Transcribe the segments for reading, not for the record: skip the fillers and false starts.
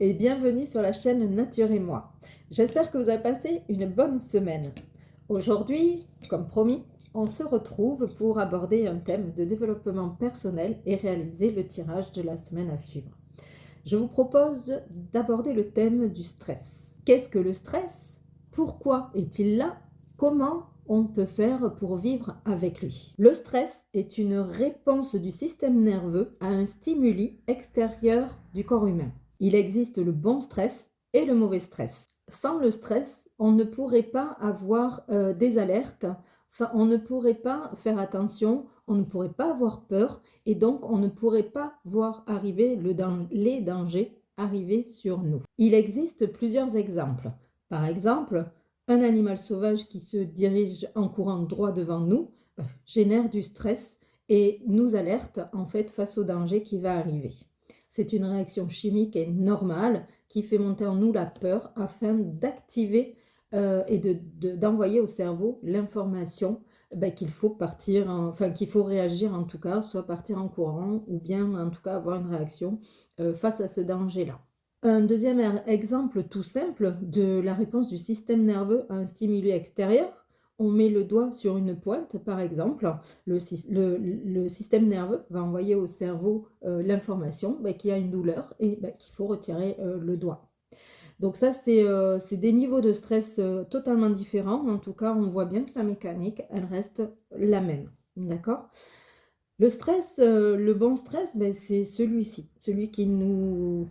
et bienvenue sur la chaîne Nature et moi. J'espère que vous avez passé une bonne semaine. Aujourd'hui, comme promis, on se retrouve pour aborder un thème de développement personnel et réaliser le tirage de la semaine à suivre. Je vous propose d'aborder le thème du stress. Qu'est-ce que le stress? Pourquoi est-il là? Comment on peut faire pour vivre avec lui? Le stress est une réponse du système nerveux à un stimuli extérieur du corps humain. Il existe le bon stress et le mauvais stress. Sans le stress, on ne pourrait pas avoir des alertes, on ne pourrait pas faire attention, on ne pourrait pas avoir peur et donc on ne pourrait pas voir arriver les dangers arriver sur nous. Il existe plusieurs exemples. Par exemple, un animal sauvage qui se dirige en courant droit devant nous génère du stress et nous alerte en fait face au danger qui va arriver. C'est une réaction chimique et normale qui fait monter en nous la peur afin d'activer et d'envoyer au cerveau l'information qu'il faut partir, qu'il faut réagir en tout cas, soit partir en courant ou bien en tout cas avoir une réaction face à ce danger-là. Un deuxième exemple tout simple de la réponse du système nerveux à un stimuli extérieur, on met le doigt sur une pointe par exemple, le système nerveux va envoyer au cerveau l'information qu'il y a une douleur et qu'il faut retirer le doigt. Donc ça, c'est des niveaux de stress totalement différents. En tout cas, on voit bien que la mécanique, elle reste la même. D'accord? Le stress, le bon stress, c'est celui-ci, celui qui nous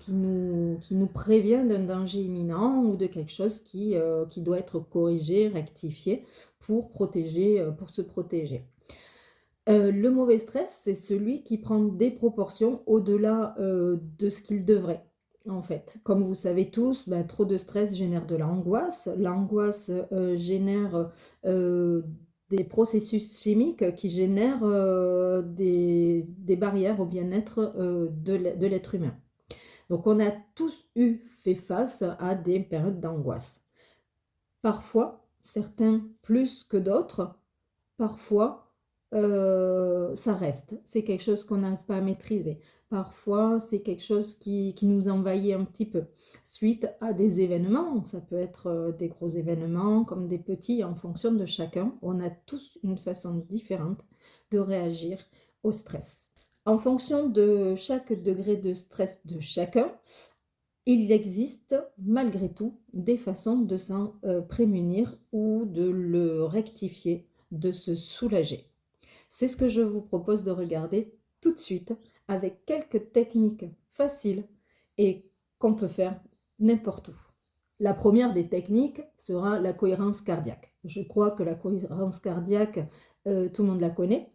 prévient d'un danger imminent ou de quelque chose qui doit être corrigé, rectifié pour se protéger. Le mauvais stress, c'est celui qui prend des proportions au-delà de ce qu'il devrait. En fait, comme vous savez tous, trop de stress génère de l'angoisse. L'angoisse génère des processus chimiques qui génèrent des barrières au bien-être de l'être humain. Donc, on a tous fait face à des périodes d'angoisse. Parfois, certains plus que d'autres, parfois, ça reste. C'est quelque chose qu'on n'arrive pas à maîtriser. Parfois, c'est quelque chose qui nous envahit un petit peu. Suite à des événements, ça peut être des gros événements comme des petits, en fonction de chacun. On a tous une façon différente de réagir au stress. En fonction de chaque degré de stress de chacun, il existe malgré tout des façons de s'en prémunir ou de le rectifier, de se soulager. C'est ce que je vous propose de regarder tout de suite avec quelques techniques faciles et qu'on peut faire n'importe où. La première des techniques sera la cohérence cardiaque. Je crois que la cohérence cardiaque, tout le monde la connaît.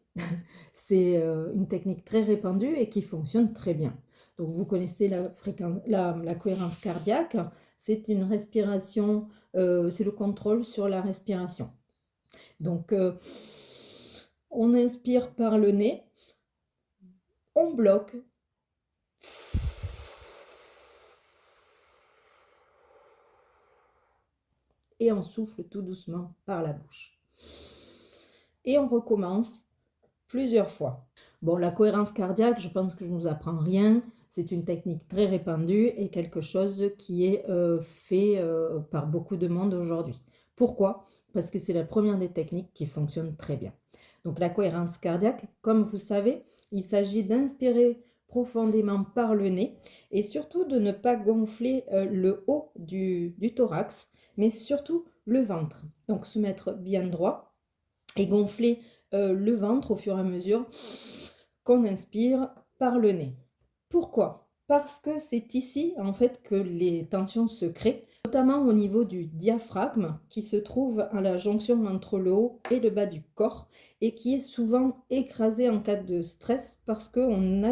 C'est une technique très répandue et qui fonctionne très bien. Donc vous connaissez la cohérence cardiaque, c'est une respiration, c'est le contrôle sur la respiration. Donc on inspire par le nez, on bloque. Et on souffle tout doucement par la bouche. Et on recommence plusieurs fois. Bon, la cohérence cardiaque, je pense que je ne vous apprends rien. C'est une technique très répandue et quelque chose qui est fait par beaucoup de monde aujourd'hui. Pourquoi? Parce que c'est la première des techniques qui fonctionne très bien. Donc la cohérence cardiaque, comme vous savez, il s'agit d'inspirer profondément par le nez et surtout de ne pas gonfler le haut du thorax, mais surtout le ventre. Donc se mettre bien droit et gonfler le ventre au fur et à mesure qu'on inspire par le nez. Pourquoi? Parce que c'est ici en fait que les tensions se créent, notamment au niveau du diaphragme qui se trouve à la jonction entre le haut et le bas du corps et qui est souvent écrasé en cas de stress parce qu'on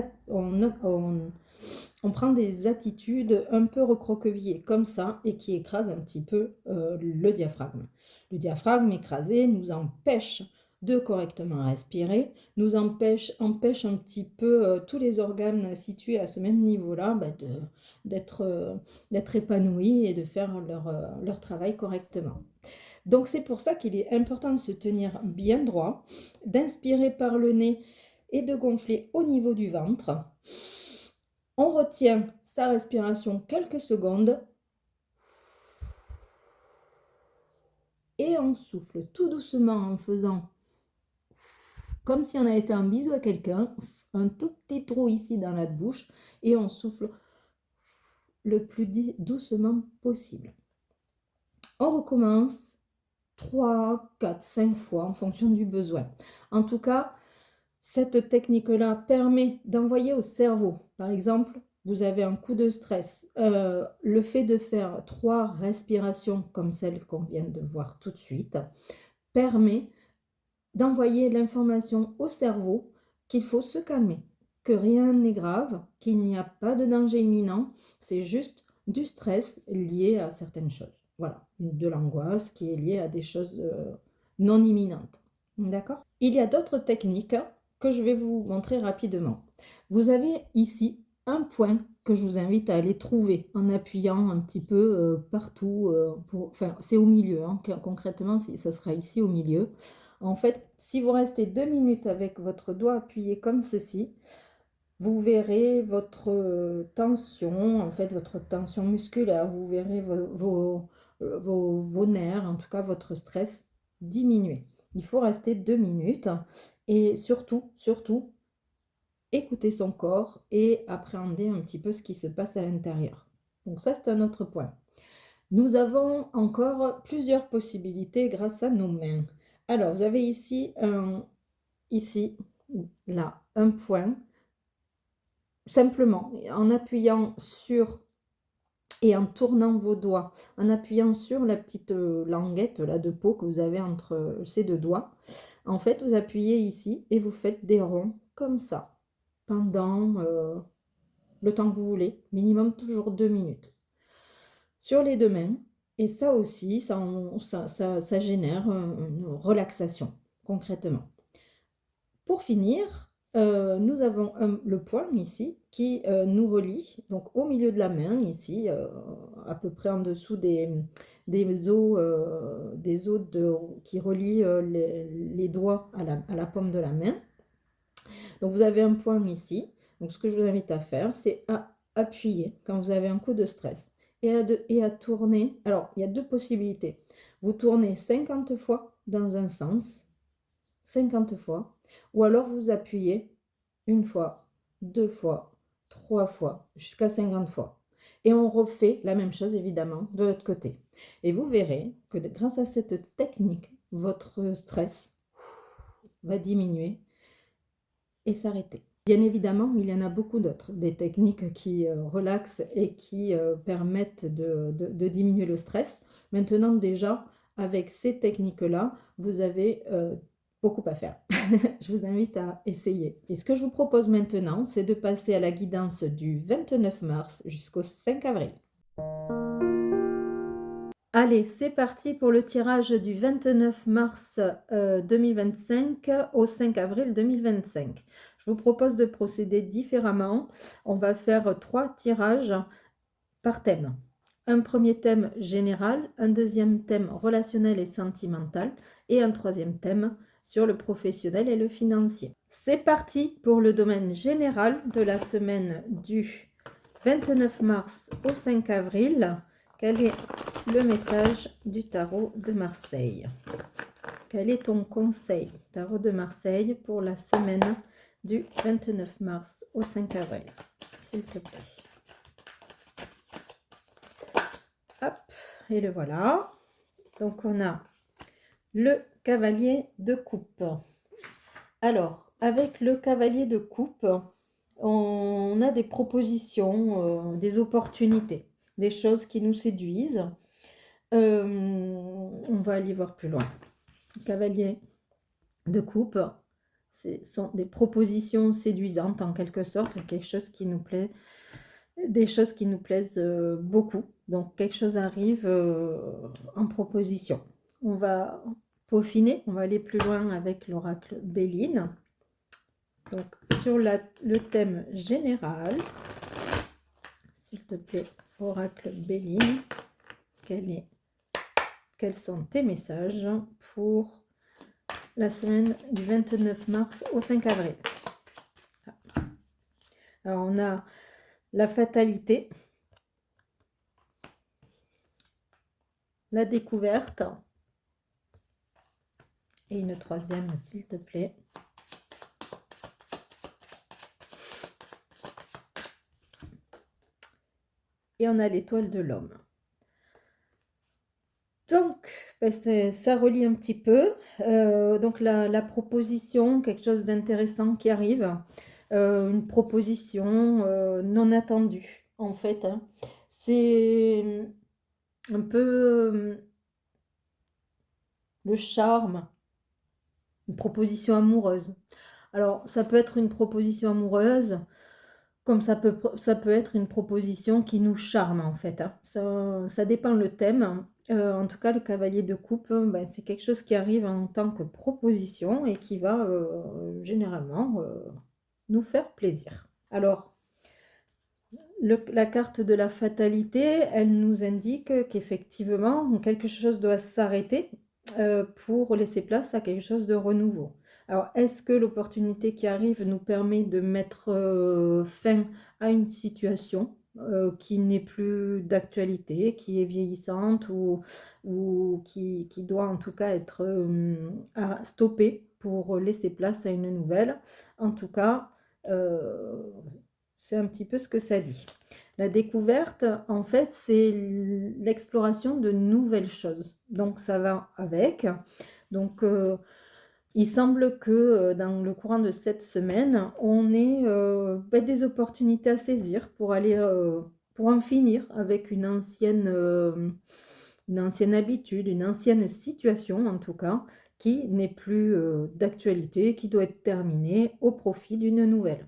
on prend des attitudes un peu recroquevillées comme ça et qui écrasent un petit peu le diaphragme. Le diaphragme écrasé nous empêche de correctement respirer, nous empêche un petit peu tous les organes situés à ce même niveau-là d'être épanouis et de faire leur travail correctement. Donc c'est pour ça qu'il est important de se tenir bien droit, d'inspirer par le nez et de gonfler au niveau du ventre. On retient sa respiration quelques secondes. Et on souffle tout doucement en faisant comme si on avait fait un bisou à quelqu'un, un tout petit trou ici dans la bouche, et on souffle le plus doucement possible. On recommence 3, 4, 5 fois en fonction du besoin. En tout cas, cette technique-là permet d'envoyer au cerveau, par exemple, vous avez un coup de stress, le fait de faire 3 respirations comme celle qu'on vient de voir tout de suite, permet d'envoyer l'information au cerveau qu'il faut se calmer, que rien n'est grave, qu'il n'y a pas de danger imminent, c'est juste du stress lié à certaines choses. Voilà, de l'angoisse qui est liée à des choses non imminentes. D'accord? Il y a d'autres techniques que je vais vous montrer rapidement. Vous avez ici un point que je vous invite à aller trouver en appuyant un petit peu partout. Enfin, c'est au milieu, hein, concrètement, ça sera ici au milieu. En fait, si vous restez 2 minutes avec votre doigt appuyé comme ceci, vous verrez votre tension, en fait votre tension musculaire, vous verrez vos nerfs, en tout cas votre stress diminuer. Il faut rester 2 minutes et surtout, écouter son corps et appréhender un petit peu ce qui se passe à l'intérieur. Donc ça, c'est un autre point. Nous avons encore plusieurs possibilités grâce à nos mains. Alors, vous avez ici, là, un point. Simplement, en appuyant sur et en tournant vos doigts, en appuyant sur la petite languette là, de peau que vous avez entre ces deux doigts, en fait, vous appuyez ici et vous faites des ronds comme ça pendant le temps que vous voulez, minimum toujours 2 minutes. Sur les 2 mains, et ça aussi, ça génère une relaxation, concrètement. Pour finir, nous avons le poing ici qui nous relie, donc au milieu de la main, ici, à peu près en dessous des os qui relient les doigts à la paume de la main. Donc vous avez un point ici. Donc ce que je vous invite à faire, c'est à appuyer quand vous avez un coup de stress et à tourner. Alors, il y a 2 possibilités. Vous tournez 50 fois dans un sens, 50 fois, ou alors vous appuyez 1 fois, 2 fois, 3 fois, jusqu'à 50 fois. Et on refait la même chose évidemment de l'autre côté. Et vous verrez que grâce à cette technique, votre stress va diminuer et s'arrêter. Bien évidemment, il y en a beaucoup d'autres, des techniques qui relaxent et qui permettent de diminuer le stress. Maintenant, déjà, avec ces techniques-là, vous avez beaucoup à faire. Je vous invite à essayer. Et ce que je vous propose maintenant, c'est de passer à la guidance du 29 mars jusqu'au 5 avril. Allez, c'est parti pour le tirage du 29 mars 2025 au 5 avril 2025. Je vous propose de procéder différemment. On va faire 3 tirages par thème. Un premier thème général, un deuxième thème relationnel et sentimental et un troisième thème sur le professionnel et le financier. C'est parti pour le domaine général de la semaine du 29 mars au 5 avril. Quel est le message du tarot de Marseille? Quel est ton conseil, tarot de Marseille, pour la semaine du 29 mars au 5 avril, s'il te plaît? Hop, et le voilà. Donc, on a le cavalier de coupe. Alors, avec le cavalier de coupe, on a des propositions, des opportunités, des choses qui nous séduisent. On va aller voir plus loin. Cavalier de coupe, ce sont des propositions séduisantes en quelque sorte, quelque chose qui nous plaît, des choses qui nous plaisent beaucoup. Donc quelque chose arrive en proposition. On va peaufiner, on va aller plus loin avec l'oracle Béline. Donc sur le thème général, s'il te plaît, oracle Béline, quels sont tes messages pour la semaine du 29 mars au 5 avril? Alors, on a la fatalité, la découverte et une troisième, s'il te plaît. Et on a l'étoile de l'homme. Donc, ben ça relie un petit peu. Donc, la proposition, quelque chose d'intéressant qui arrive. Une proposition non attendue, en fait. Hein. C'est un peu le charme, une proposition amoureuse. Alors, ça peut être une proposition amoureuse, comme ça peut être une proposition qui nous charme, en fait. Hein. Ça dépend le thème. En tout cas, le cavalier de coupe, ben, c'est quelque chose qui arrive en tant que proposition et qui va généralement nous faire plaisir. Alors, la carte de la fatalité, elle nous indique qu'effectivement, quelque chose doit s'arrêter pour laisser place à quelque chose de renouveau. Alors, est-ce que l'opportunité qui arrive nous permet de mettre fin à une situation qui n'est plus d'actualité, qui est vieillissante ou qui doit en tout cas être stoppée pour laisser place à une nouvelle? En tout cas, c'est un petit peu ce que ça dit. La découverte, en fait, c'est l'exploration de nouvelles choses. Donc, ça va avec. Donc, il semble que dans le courant de cette semaine, on ait des opportunités à saisir pour aller, pour en finir avec une ancienne habitude, une ancienne situation en tout cas, qui n'est plus d'actualité, qui doit être terminée au profit d'une nouvelle.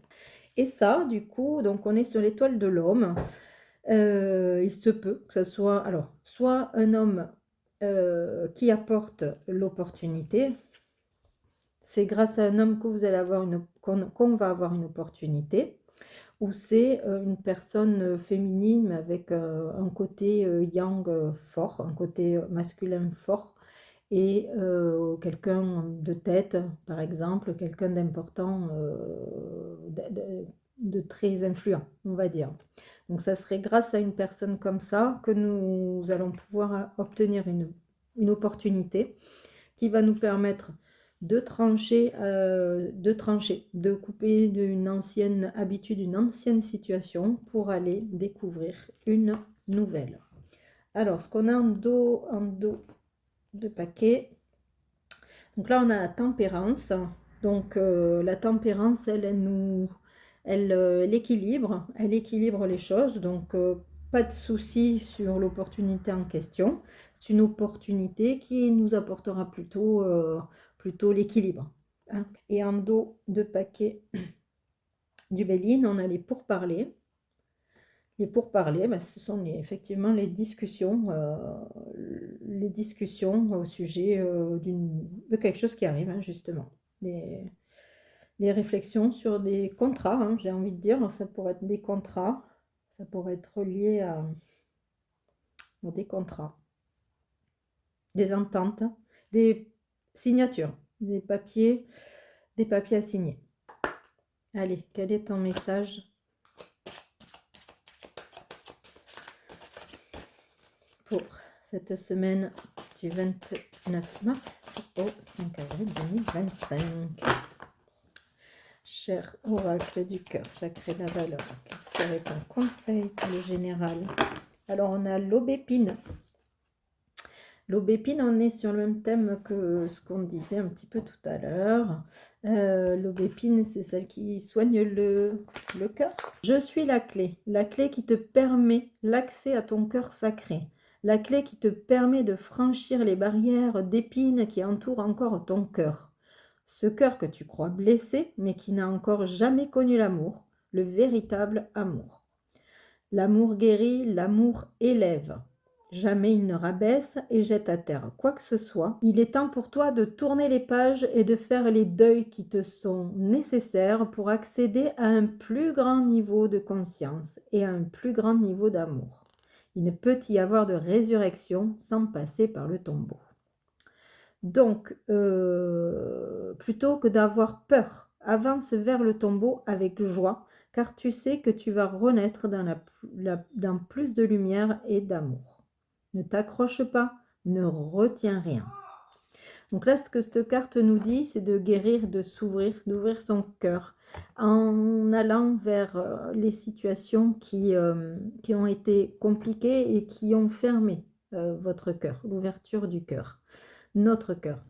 Et ça, du coup, donc on est sur l'étoile de l'homme. Il se peut que ce soit, alors, soit un homme qui apporte l'opportunité. C'est grâce à un homme que vous allez avoir qu'on va avoir une opportunité, ou c'est une personne féminine avec un côté yang fort, un côté masculin fort, et quelqu'un de tête, par exemple, quelqu'un d'important, de très influent, on va dire. Donc ça serait grâce à une personne comme ça que nous allons pouvoir obtenir une opportunité qui va nous permettre de trancher, de couper d'une ancienne habitude, une ancienne situation pour aller découvrir une nouvelle. Alors, ce qu'on a en dos de paquet. Donc là, on a la tempérance. Donc la tempérance, elle équilibre les choses. Donc pas de souci sur l'opportunité en question. C'est une opportunité qui nous apportera plutôt l'équilibre. Hein. Et en dos de paquet du Béline, on a les pourparlers. Les pourparlers, ce sont effectivement les discussions au sujet de quelque chose qui arrive, hein, justement. Les réflexions sur des contrats, hein, j'ai envie de dire, ça pourrait être des contrats, ça pourrait être lié à des contrats, des ententes, des signatures, des papiers à signer. Allez, quel est ton message pour cette semaine du 29 mars au 5 avril 2025? Cher oracle du cœur sacré de la valeur, quel serait ton conseil pour le général? Alors, on a l'aubépine. L'aubépine, on est sur le même thème que ce qu'on disait un petit peu tout à l'heure. L'aubépine, c'est celle qui soigne le cœur. Je suis la clé qui te permet l'accès à ton cœur sacré. La clé qui te permet de franchir les barrières d'épines qui entourent encore ton cœur. Ce cœur que tu crois blessé, mais qui n'a encore jamais connu l'amour, le véritable amour. L'amour guérit, l'amour élève. Jamais il ne rabaisse et jette à terre quoi que ce soit. Il est temps pour toi de tourner les pages et de faire les deuils qui te sont nécessaires pour accéder à un plus grand niveau de conscience et à un plus grand niveau d'amour. Il ne peut y avoir de résurrection sans passer par le tombeau. Donc, plutôt que d'avoir peur, avance vers le tombeau avec joie, car tu sais que tu vas renaître dans plus de lumière et d'amour. Ne t'accroche pas, ne retiens rien. Donc là, ce que cette carte nous dit, c'est de guérir, de s'ouvrir, d'ouvrir son cœur en allant vers les situations qui ont été compliquées et qui ont fermé votre cœur, l'ouverture du cœur, notre cœur.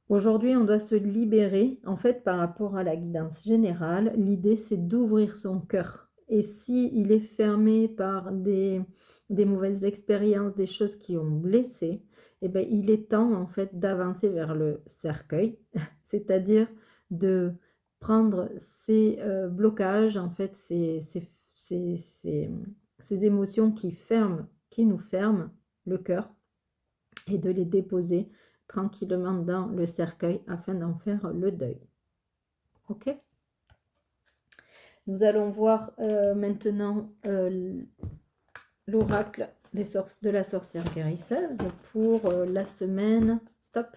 Aujourd'hui, on doit se libérer. En fait, par rapport à la guidance générale, l'idée, c'est d'ouvrir son cœur. Et s'il est fermé par des mauvaises expériences, des choses qui ont blessé, eh bien, il est temps, en fait, d'avancer vers le cercueil, c'est-à-dire de prendre ces blocages, en fait, ces émotions qui nous ferment le cœur, et de les déposer tranquillement dans le cercueil afin d'en faire le deuil. Ok? Nous allons voir maintenant l'oracle de la sorcière guérisseuse pour la semaine. Stop!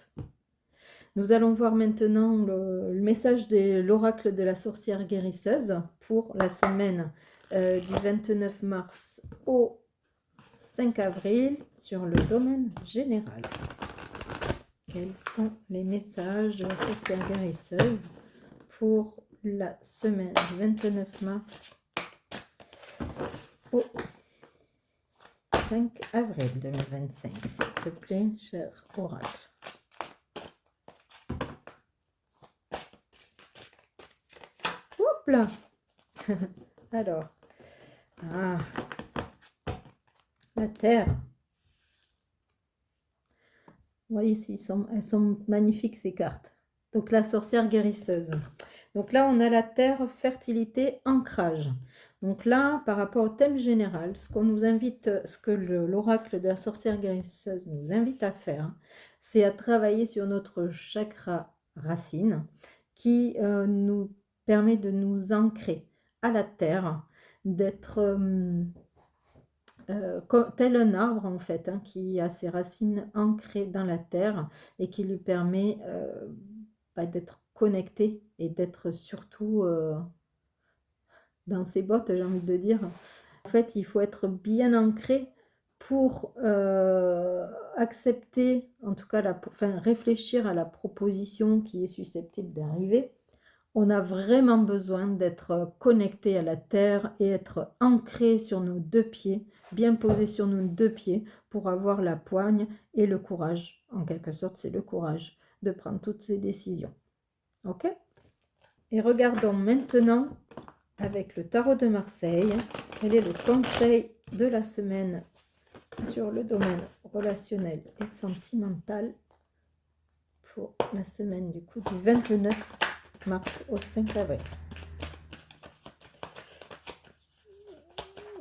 Nous allons voir maintenant le message de l'oracle de la sorcière guérisseuse pour la semaine du 29 mars au 5 avril sur le domaine général. Quels sont les messages de la sorcière guérisseuse pour la semaine du 29 mars au 5 avril 2025, s'il te plaît, cher oracle. Hop là. Alors, la terre. Vous voyez, elles sont magnifiques ces cartes. Donc la sorcière guérisseuse. Donc là, on a la terre, fertilité, ancrage. Donc là, par rapport au thème général, ce que l'oracle de la sorcière guérisseuse nous invite à faire, c'est à travailler sur notre chakra racine qui nous permet de nous ancrer à la terre, d'être tel un arbre en fait, qui a ses racines ancrées dans la terre et qui lui permet d'être connecté et d'être surtout dans ses bottes, j'ai envie de dire. En fait, il faut être bien ancré pour accepter, en tout cas, réfléchir à la proposition qui est susceptible d'arriver. On a vraiment besoin d'être connecté à la terre et être ancré sur nos deux pieds, bien posé sur nos deux pieds pour avoir la poigne et le courage. En quelque sorte, c'est le courage de prendre toutes ces décisions. Ok? Et regardons maintenant avec le tarot de Marseille, quel est le conseil de la semaine sur le domaine relationnel et sentimental pour la semaine du coup du 29 mars au 5 avril.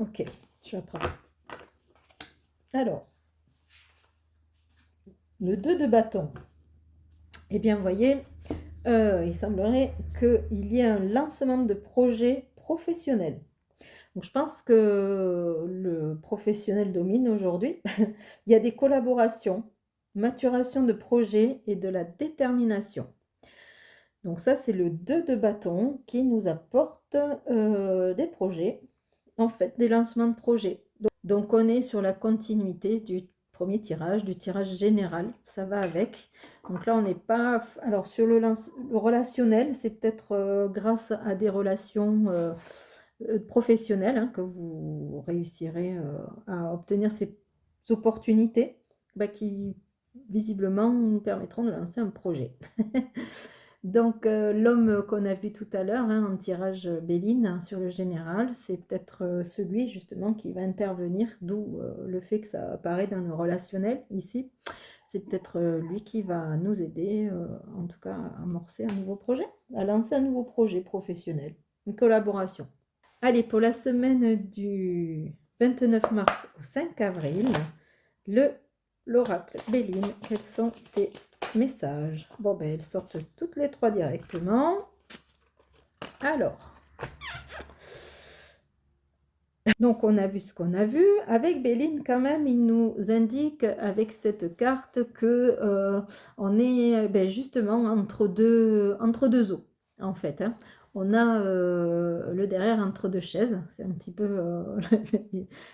Ok, je apprends. Alors, le 2 de bâton. Eh bien, vous voyez, il semblerait qu'il y ait un lancement de projet professionnel. Donc, je pense que le professionnel domine aujourd'hui. Il y a des collaborations, maturation de projets et de la détermination. Donc ça, c'est le 2 de bâton qui nous apporte des projets, en fait, des lancements de projets. Donc on est sur la continuité du premier tirage, du tirage général, ça va avec. Donc là, on n'est pas... Alors sur le relationnel, c'est peut-être grâce à des relations professionnelles que vous réussirez à obtenir ces opportunités qui visiblement nous permettront de lancer un projet. Donc l'homme qu'on a vu tout à l'heure en tirage Béline sur le général, c'est peut-être celui justement qui va intervenir, d'où le fait que ça apparaît dans le relationnel ici. C'est peut-être lui qui va nous aider, en tout cas à amorcer un nouveau projet, à lancer un nouveau projet professionnel, une collaboration. Allez, pour la semaine du 29 mars au 5 avril, l'oracle Béline, quels sont tes messages? Bon, elles sortent toutes les trois directement. Alors, donc on a vu ce qu'on a vu. Avec Béline, quand même, il nous indique avec cette carte que on est justement entre deux eaux, en fait. On a le derrière entre deux chaises, c'est un petit peu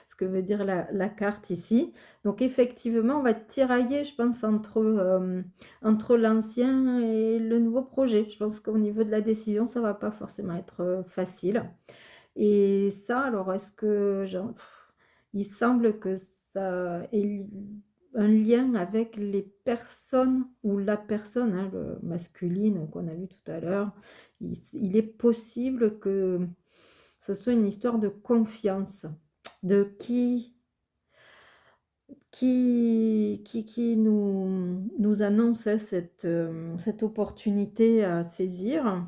ce que veut dire la carte ici. Donc effectivement, on va tirailler, je pense, entre l'ancien et le nouveau projet. Je pense qu'au niveau de la décision, ça va pas forcément être facile. Et ça, alors, est-ce que il semble que ça ait un lien avec les personnes ou la personne, hein, le masculine qu'on a vu tout à l'heure. Il est possible que ce soit une histoire de confiance, de qui nous annonce, hein, cette opportunité à saisir.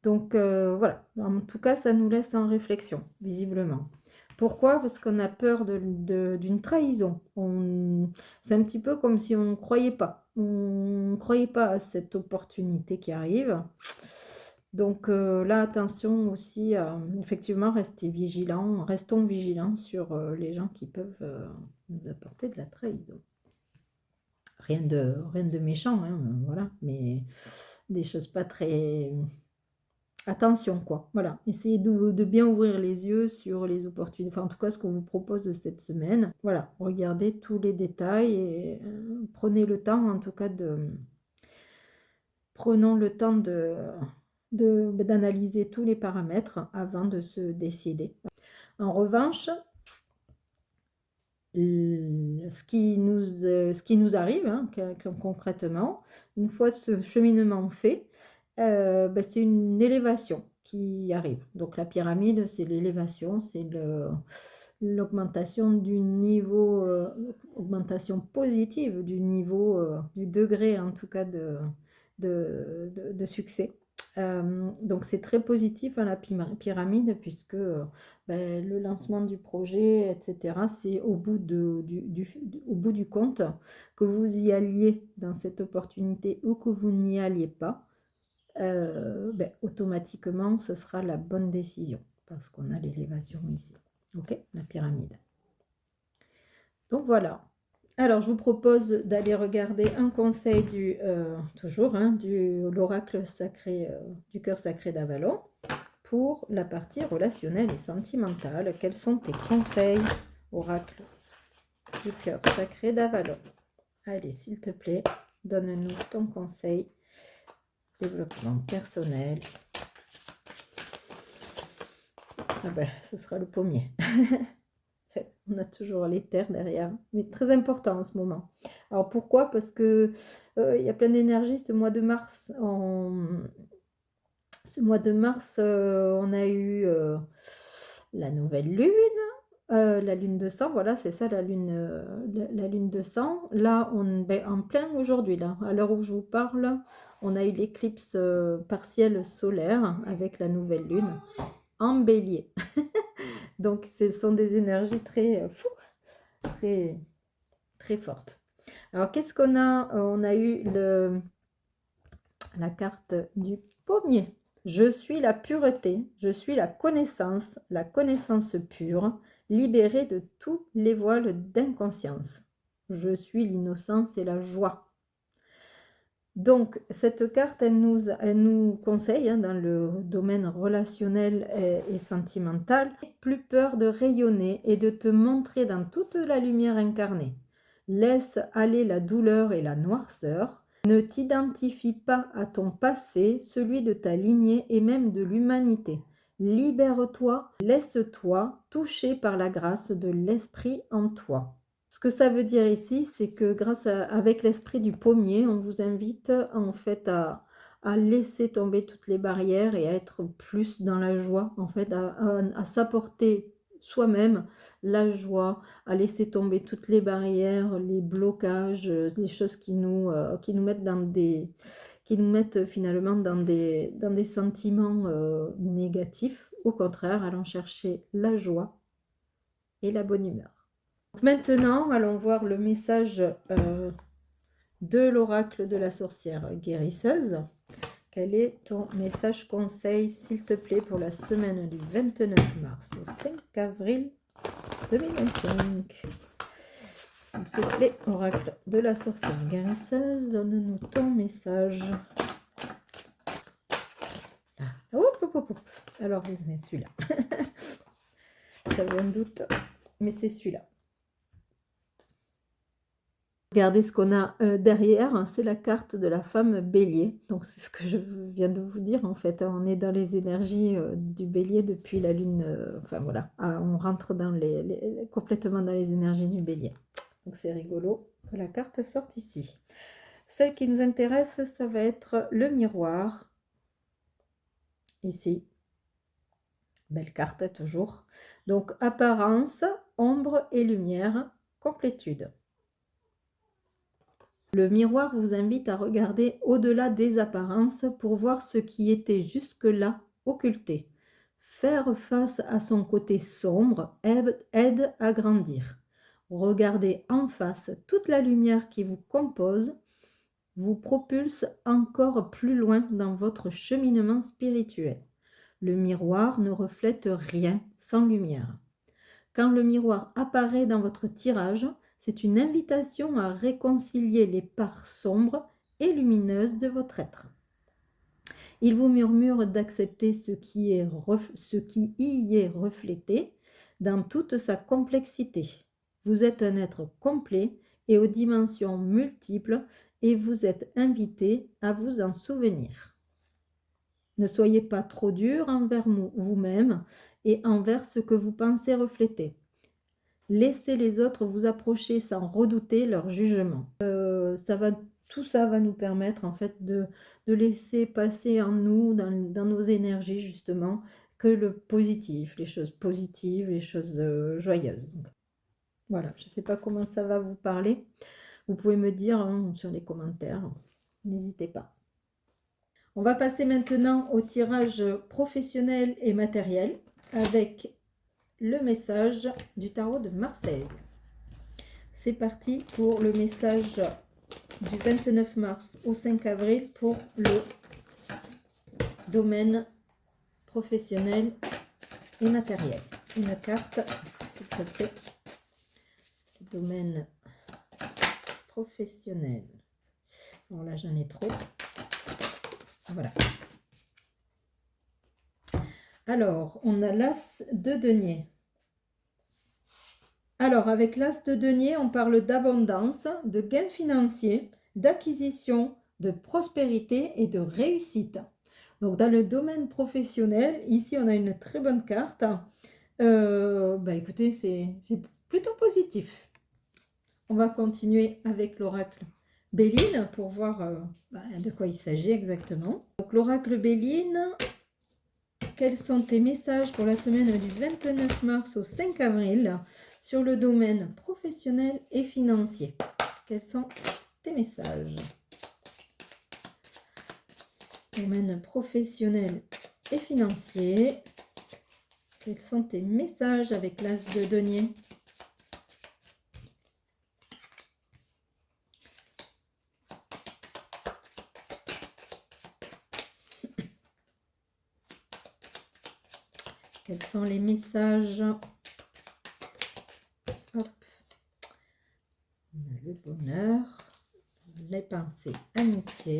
Donc voilà, en tout cas, ça nous laisse en réflexion, visiblement. Pourquoi? Parce qu'on a peur d'une trahison. C'est un petit peu comme si on ne croyait pas. On ne croyait pas à cette opportunité qui arrive. Donc là, attention aussi à effectivement rester vigilant. Restons vigilants sur les gens qui peuvent nous apporter de la trahison. Rien de méchant, hein, voilà, mais des choses pas très... Attention, quoi. Voilà, essayez de bien ouvrir les yeux sur les opportunités. Enfin, en tout cas, ce qu'on vous propose de cette semaine. Voilà, regardez tous les détails et prenez le temps, en tout cas, prenons le temps d'analyser tous les paramètres avant de se décider. En revanche, ce qui nous arrive, hein, concrètement, une fois ce cheminement fait, c'est une élévation qui arrive. Donc la pyramide, c'est l'élévation, c'est l'augmentation du niveau, augmentation positive du niveau, du degré en tout cas de succès. Donc c'est très positif, hein, la pyramide, puisque le lancement du projet, etc., c'est au bout du compte, que vous y alliez dans cette opportunité ou que vous n'y alliez pas, automatiquement ce sera la bonne décision, parce qu'on a l'élévation ici. Ok, la pyramide. Donc voilà. Alors, je vous propose d'aller regarder un conseil toujours, hein, l'oracle sacré, du cœur sacré d'Avalon, pour la partie relationnelle et sentimentale. Quels sont tes conseils, oracle du cœur sacré d'Avalon? Allez, s'il te plaît, donne-nous ton conseil. Développement personnel. Ah ben, ce sera le pommier. On a toujours les terres derrière, mais très important en ce moment. Alors pourquoi? Parce que il y a plein d'énergie ce mois de mars. Ce mois de mars, on a eu la nouvelle lune, la lune de sang, voilà, c'est ça la lune de sang. Là, en plein aujourd'hui, là, à l'heure où je vous parle, on a eu l'éclipse partielle solaire avec la nouvelle lune en bélier. Donc ce sont des énergies très très très fortes. Alors qu'est-ce qu'on a? On a eu la carte du pommier. Je suis la pureté, je suis la connaissance pure, libérée de tous les voiles d'inconscience. Je suis l'innocence et la joie. Donc, cette carte, elle nous conseille, hein, dans le domaine relationnel et sentimental, plus peur de rayonner et de te montrer dans toute la lumière incarnée. Laisse aller la douleur et la noirceur. Ne t'identifie pas à ton passé, celui de ta lignée et même de l'humanité. Libère-toi, laisse-toi toucher par la grâce de l'esprit en toi. Ce que ça veut dire ici, c'est que avec l'esprit du pommier, on vous invite en fait à laisser tomber toutes les barrières et à être plus dans la joie, en fait, à s'apporter soi-même la joie, à laisser tomber toutes les barrières, les blocages, les choses qui nous mettent finalement dans des sentiments négatifs. Au contraire, allons chercher la joie et la bonne humeur. Maintenant, allons voir le message de l'oracle de la sorcière guérisseuse. Quel est ton message conseil, s'il te plaît, pour la semaine du 29 mars au 5 avril 2025? S'il te plaît, oracle de la sorcière guérisseuse, donne-nous ton message. Ah Alors, c'est celui-là. J'avais un doute, mais c'est celui-là. Regardez ce qu'on a derrière, hein, c'est la carte de la femme bélier. Donc c'est ce que je viens de vous dire en fait, hein. On est dans les énergies du bélier depuis la lune, enfin voilà, on rentre dans complètement dans les énergies du bélier. Donc c'est rigolo que la carte sorte ici. Celle qui nous intéresse, ça va être le miroir. Ici. Belle carte toujours. Donc apparence, ombre et lumière, complétude. Le miroir vous invite à regarder au-delà des apparences pour voir ce qui était jusque-là occulté. Faire face à son côté sombre aide à grandir. Regardez en face toute la lumière qui vous compose, vous propulse encore plus loin dans votre cheminement spirituel. Le miroir ne reflète rien sans lumière. Quand le miroir apparaît dans votre tirage, c'est une invitation à réconcilier les parts sombres et lumineuses de votre être. Il vous murmure d'accepter ce qui y est reflété dans toute sa complexité. Vous êtes un être complet et aux dimensions multiples et vous êtes invité à vous en souvenir. Ne soyez pas trop dur envers vous-même et envers ce que vous pensez refléter. Laissez les autres vous approcher sans redouter leur jugement. Tout ça va nous permettre en fait de laisser passer en nous, dans nos énergies justement, que le positif, les choses positives, les choses joyeuses. Donc, voilà, je ne sais pas comment ça va vous parler. Vous pouvez me dire hein, sur les commentaires, n'hésitez pas. On va passer maintenant au tirage professionnel et matériel avec le message du tarot de Marseille. C'est parti pour le message du 29 mars au 5 avril pour le domaine professionnel et matériel. Une carte, s'il te plaît. Domaine professionnel. Bon, là, j'en ai trop. Voilà. Alors, on a l'as de denier. Alors, avec l'as de denier, on parle d'abondance, de gains financiers, d'acquisition, de prospérité et de réussite. Donc, dans le domaine professionnel, ici, on a une très bonne carte. Écoutez, c'est plutôt positif. On va continuer avec l'oracle Béline pour voir de quoi il s'agit exactement. Donc, l'oracle Béline, quels sont tes messages pour la semaine du 29 mars au 5 avril sur le domaine professionnel et financier? Quels sont tes messages? Domaine professionnel et financier. Quels sont tes messages avec l'as de denier? Quels sont les messages? Hop. On a le bonheur, les pensées amitié.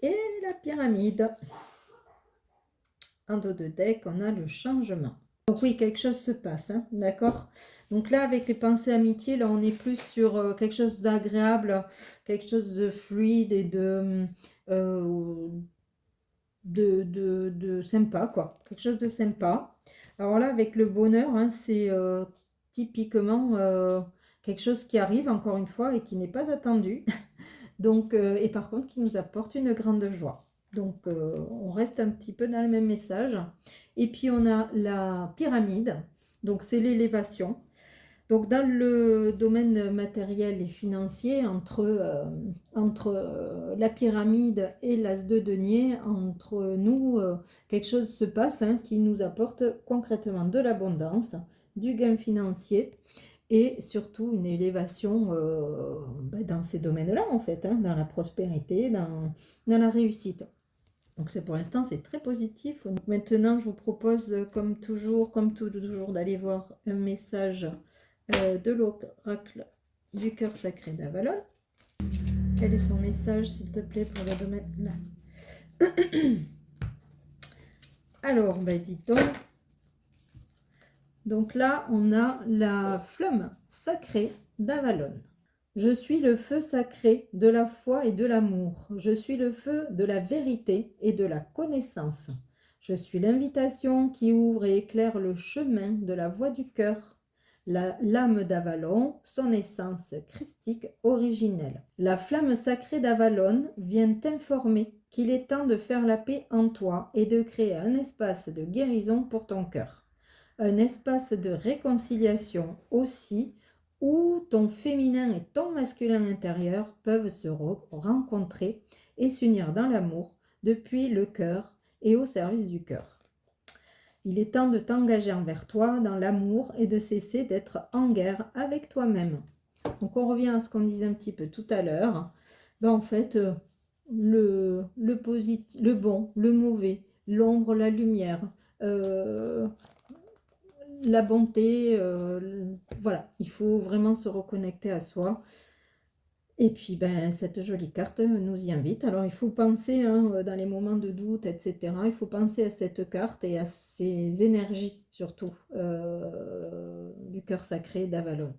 Et la pyramide. En dos de deck, on a le changement. Donc oui, quelque chose se passe, hein, d'accord? Donc là, avec les pensées amitié, là, on est plus sur quelque chose d'agréable, quelque chose de fluide et de sympa, quoi. Quelque chose de sympa. Alors là, avec le bonheur, hein, c'est typiquement quelque chose qui arrive, encore une fois, et qui n'est pas attendu. Donc, et par contre, qui nous apporte une grande joie. Donc, on reste un petit peu dans le même message. Et puis, on a la pyramide. Donc, c'est l'élévation. Donc, dans le domaine matériel et financier, entre la pyramide et l'as de denier, entre nous, quelque chose se passe hein, qui nous apporte concrètement de l'abondance, du gain financier et surtout une élévation dans ces domaines-là, en fait, hein, dans la prospérité, dans la réussite. Donc, pour l'instant, c'est très positif. Donc, maintenant, je vous propose, comme toujours, d'aller voir un message de l'oracle du cœur sacré d'Avalon. Quel est ton message, s'il te plaît, pour le domaine là? Alors, ben, dis donc là, on a la flamme sacrée d'Avalon. Je suis le feu sacré de la foi et de l'amour. Je suis le feu de la vérité et de la connaissance. Je suis l'invitation qui ouvre et éclaire le chemin de la voie du cœur. L'âme d'Avalon, son essence christique originelle. La flamme sacrée d'Avalon vient t'informer qu'il est temps de faire la paix en toi et de créer un espace de guérison pour ton cœur. Un espace de réconciliation aussi, où ton féminin et ton masculin intérieur peuvent se rencontrer et s'unir dans l'amour depuis le cœur et au service du cœur. Il est temps de t'engager envers toi dans l'amour et de cesser d'être en guerre avec toi-même. Donc on revient à ce qu'on disait un petit peu tout à l'heure. Ben en fait, le positif, le bon, le mauvais, l'ombre, la lumière, la bonté, voilà, il faut vraiment se reconnecter à soi. Et puis, ben, cette jolie carte nous y invite. Alors, il faut penser, hein, dans les moments de doute, etc., il faut penser à cette carte et à ces énergies, surtout, du cœur sacré d'Avalon,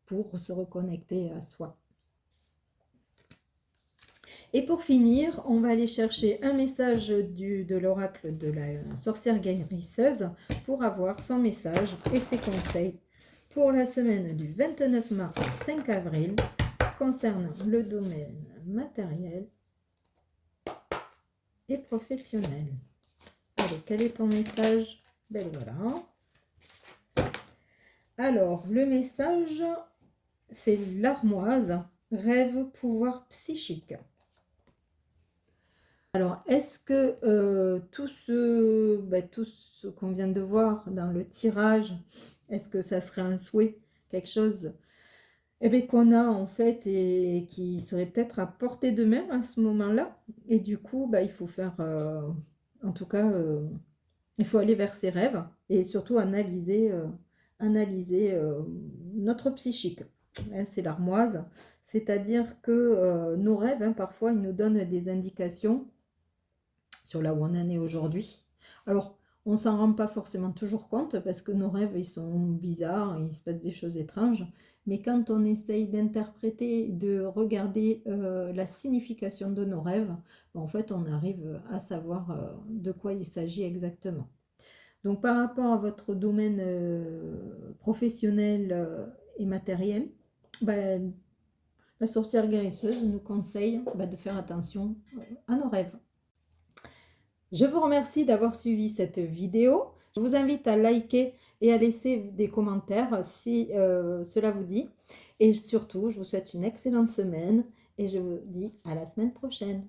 pour se reconnecter à soi. Et pour finir, on va aller chercher un message de l'oracle de la sorcière guérisseuse pour avoir son message et ses conseils pour la semaine du 29 mars au 5 avril concernant le domaine matériel et professionnel. Allez, quel est ton message? Ben voilà. Alors, le message, c'est l'armoise, rêve, pouvoir psychique. Alors, est-ce que tout ce qu'on vient de voir dans le tirage, est-ce que ça serait un souhait, quelque chose qu'on a en fait et qui serait peut-être à portée de main à ce moment-là? Et du coup, il faut faire, en tout cas, il faut aller vers ses rêves et surtout analyser notre psychique. Hein, c'est l'armoise, c'est-à-dire que nos rêves, parfois, ils nous donnent des indications sur là où on en est aujourd'hui. Alors, on s'en rend pas forcément toujours compte parce que nos rêves, ils sont bizarres, il se passe des choses étranges. Mais quand on essaye d'interpréter, de regarder la signification de nos rêves, en fait, on arrive à savoir de quoi il s'agit exactement. Donc, par rapport à votre domaine professionnel et matériel, la sorcière guérisseuse nous conseille de faire attention à nos rêves. Je vous remercie d'avoir suivi cette vidéo. Je vous invite à liker et à laisser des commentaires si cela vous dit. Et surtout, je vous souhaite une excellente semaine et je vous dis à la semaine prochaine.